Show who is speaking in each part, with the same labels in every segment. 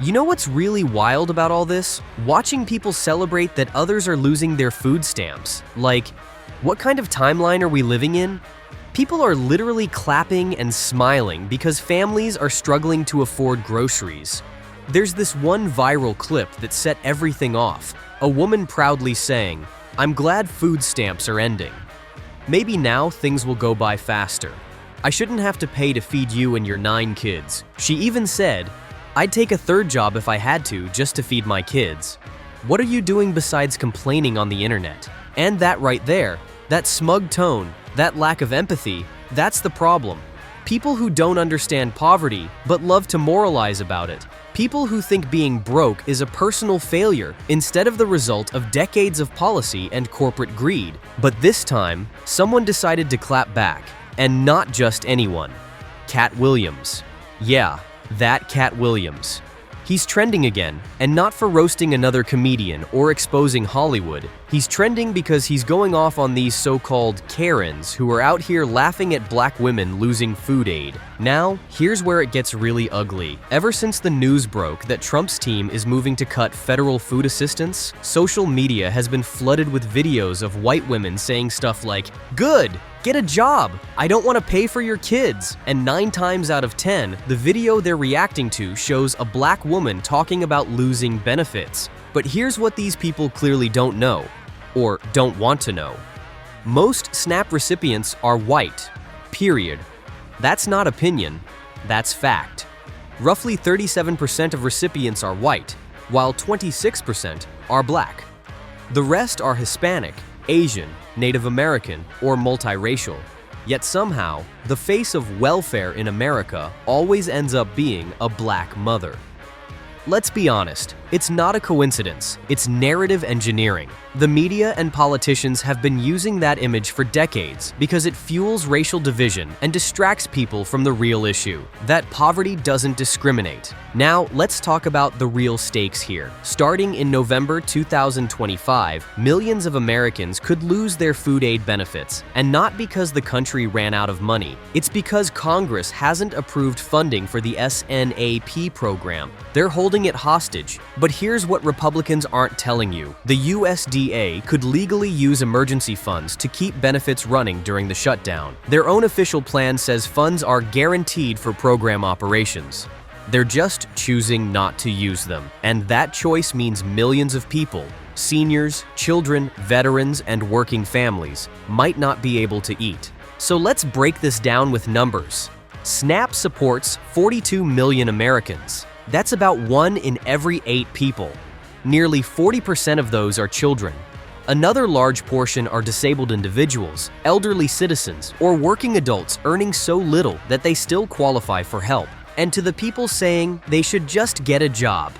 Speaker 1: You know what's really wild about all this? Watching people celebrate that others are losing their food stamps. Like, what kind of timeline are we living in? People are literally clapping and smiling because families are struggling to afford groceries. There's this one viral clip that set everything off. A woman proudly saying, "I'm glad food stamps are ending. Maybe now things will go by faster. I shouldn't have to pay to feed you and your 9 kids." She even said, "I'd take a third job if I had to just to feed my kids." What are you doing besides complaining on the internet? And that right there, that smug tone, that lack of empathy, that's the problem. People who don't understand poverty but love to moralize about it. People who think being broke is a personal failure instead of the result of decades of policy and corporate greed. But this time, someone decided to clap back, and not just anyone. Katt Williams. Yeah, that Katt Williams. He's trending again, and not for roasting another comedian or exposing Hollywood. He's trending because he's going off on these so-called Karens who are out here laughing at black women losing food aid. Now, here's where it gets really ugly. Ever since the news broke that Trump's team is moving to cut federal food assistance, social media has been flooded with videos of white women saying stuff like, "Good! Get a job! I don't want to pay for your kids." And 9 times out of 10, the video they're reacting to shows a black woman talking about losing benefits. But here's what these people clearly don't know, or don't want to know. Most SNAP recipients are white, period. That's not opinion, that's fact. Roughly 37% of recipients are white, while 26% are black. The rest are Hispanic, Asian, Native American, or multiracial. Yet somehow, the face of welfare in America always ends up being a black mother. Let's be honest, it's not a coincidence, it's narrative engineering. The media and politicians have been using that image for decades because it fuels racial division and distracts people from the real issue, that poverty doesn't discriminate. Now, let's talk about the real stakes here. Starting in November 2025, millions of Americans could lose their food aid benefits, and not because the country ran out of money. It's because Congress hasn't approved funding for the SNAP program. They're holding it hostage. But here's what Republicans aren't telling you. The USDA could legally use emergency funds to keep benefits running during the shutdown. Their own official plan says funds are guaranteed for program operations. They're just choosing not to use them. And that choice means millions of people, seniors, children, veterans, and working families, might not be able to eat. So let's break this down with numbers. SNAP supports 42 million Americans. That's about 1 in every 8 people. Nearly 40% of those are children. Another large portion are disabled individuals, elderly citizens, or working adults earning so little that they still qualify for help. And to the people saying they should just get a job,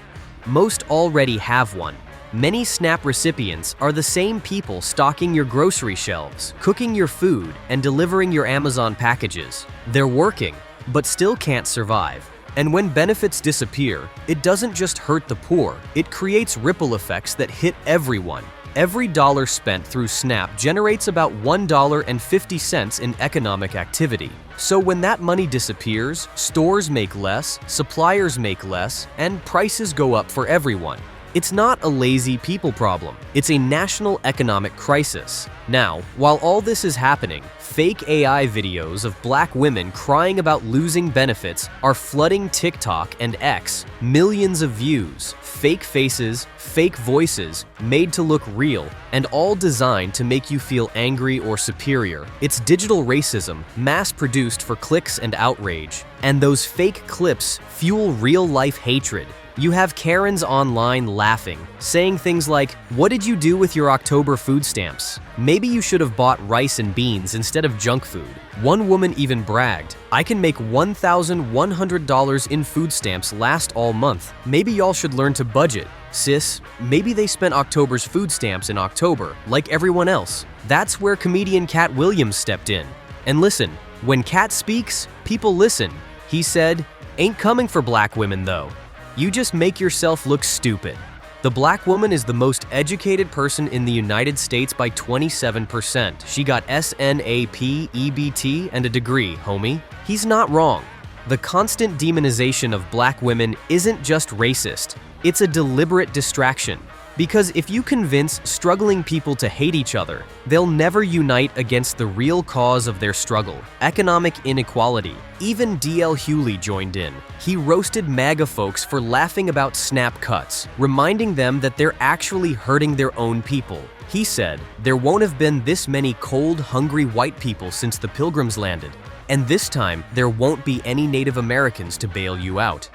Speaker 1: most already have one. Many SNAP recipients are the same people stocking your grocery shelves, cooking your food, and delivering your Amazon packages. They're working, but still can't survive. And when benefits disappear, it doesn't just hurt the poor, it creates ripple effects that hit everyone. Every dollar spent through SNAP generates about $1.50 in economic activity. So when that money disappears, stores make less, suppliers make less, and prices go up for everyone. It's not a lazy people problem, it's a national economic crisis. Now, while all this is happening, fake AI videos of black women crying about losing benefits are flooding TikTok and X. Millions of views, fake faces, fake voices, made to look real, and all designed to make you feel angry or superior. It's digital racism, mass-produced for clicks and outrage. And those fake clips fuel real-life hatred. You have Karens online laughing, saying things like, "What did you do with your October food stamps? Maybe you should have bought rice and beans instead of junk food." One woman even bragged, "I can make $1,100 in food stamps last all month. Maybe y'all should learn to budget." Sis, maybe they spent October's food stamps in October, like everyone else. That's where comedian Katt Williams stepped in. And listen, when Katt speaks, people listen. He said, "Ain't coming for black women though. You just make yourself look stupid." The black woman is the most educated person in the United States by 27%. She got SNAP, EBT, and a degree, homie. He's not wrong. The constant demonization of black women isn't just racist, it's a deliberate distraction. Because if you convince struggling people to hate each other, they'll never unite against the real cause of their struggle, economic inequality. Even D.L. Hewley joined in. He roasted MAGA folks for laughing about snap cuts, reminding them that they're actually hurting their own people. He said, "There won't have been this many cold, hungry white people since the Pilgrims landed. And this time, there won't be any Native Americans to bail you out."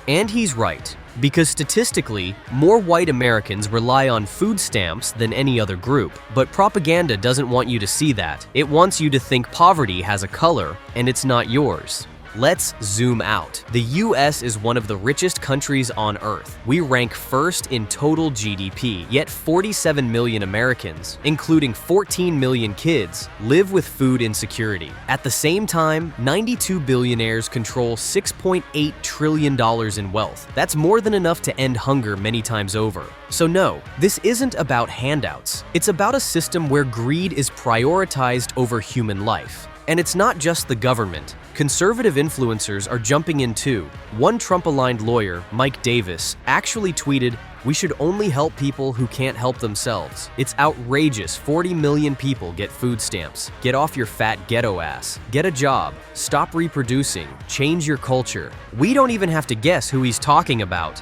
Speaker 1: And he's right, because statistically, more white Americans rely on food stamps than any other group. But propaganda doesn't want you to see that. It wants you to think poverty has a color, and it's not yours. Let's zoom out. The US is one of the richest countries on Earth. We rank first in total GDP, yet 47 million Americans, including 14 million kids, live with food insecurity. At the same time, 92 billionaires control $6.8 trillion in wealth. That's more than enough to end hunger many times over. So no, this isn't about handouts. It's about a system where greed is prioritized over human life. And it's not just the government. Conservative influencers are jumping in too. One Trump-aligned lawyer, Mike Davis, actually tweeted, "We should only help people who can't help themselves. It's outrageous 40 million people get food stamps. Get off your fat ghetto ass. Get a job. Stop reproducing. Change your culture." We don't even have to guess who he's talking about.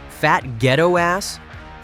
Speaker 1: Fat ghetto ass?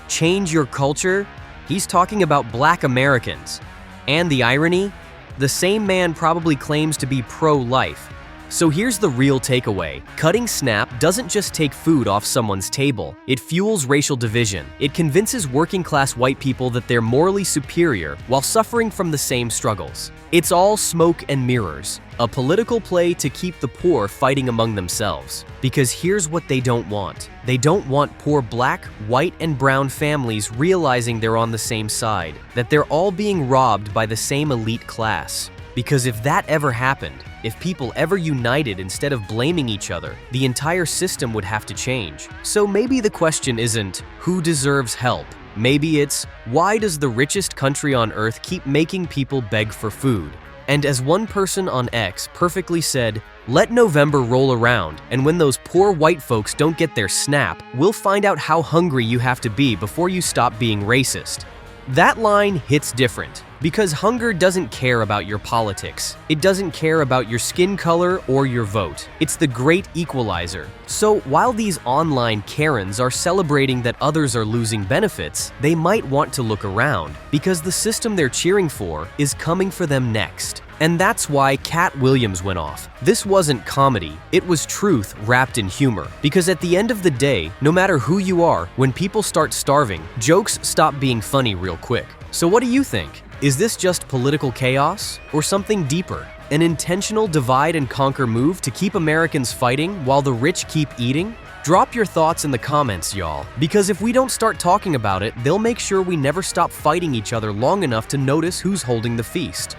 Speaker 1: Change your culture? He's talking about black Americans. And the irony? The same man probably claims to be pro-life. So here's the real takeaway. Cutting SNAP doesn't just take food off someone's table. It fuels racial division. It convinces working-class white people that they're morally superior while suffering from the same struggles. It's all smoke and mirrors, a political play to keep the poor fighting among themselves. Because here's what they don't want. They don't want poor black, white, and brown families realizing they're on the same side, that they're all being robbed by the same elite class. Because if that ever happened, if people ever united instead of blaming each other, the entire system would have to change. So maybe the question isn't, who deserves help? Maybe it's, why does the richest country on earth keep making people beg for food? And as one person on X perfectly said, let November roll around, and when those poor white folks don't get their SNAP, we'll find out how hungry you have to be before you stop being racist. That line hits different, because hunger doesn't care about your politics. It doesn't care about your skin color or your vote. It's the great equalizer. So while these online Karens are celebrating that others are losing benefits, they might want to look around, because the system they're cheering for is coming for them next. And that's why Katt Williams went off. This wasn't comedy, it was truth wrapped in humor. Because at the end of the day, no matter who you are, when people start starving, jokes stop being funny real quick. So what do you think? Is this just political chaos or something deeper? An intentional divide and conquer move to keep Americans fighting while the rich keep eating? Drop your thoughts in the comments, y'all, because if we don't start talking about it, they'll make sure we never stop fighting each other long enough to notice who's holding the feast.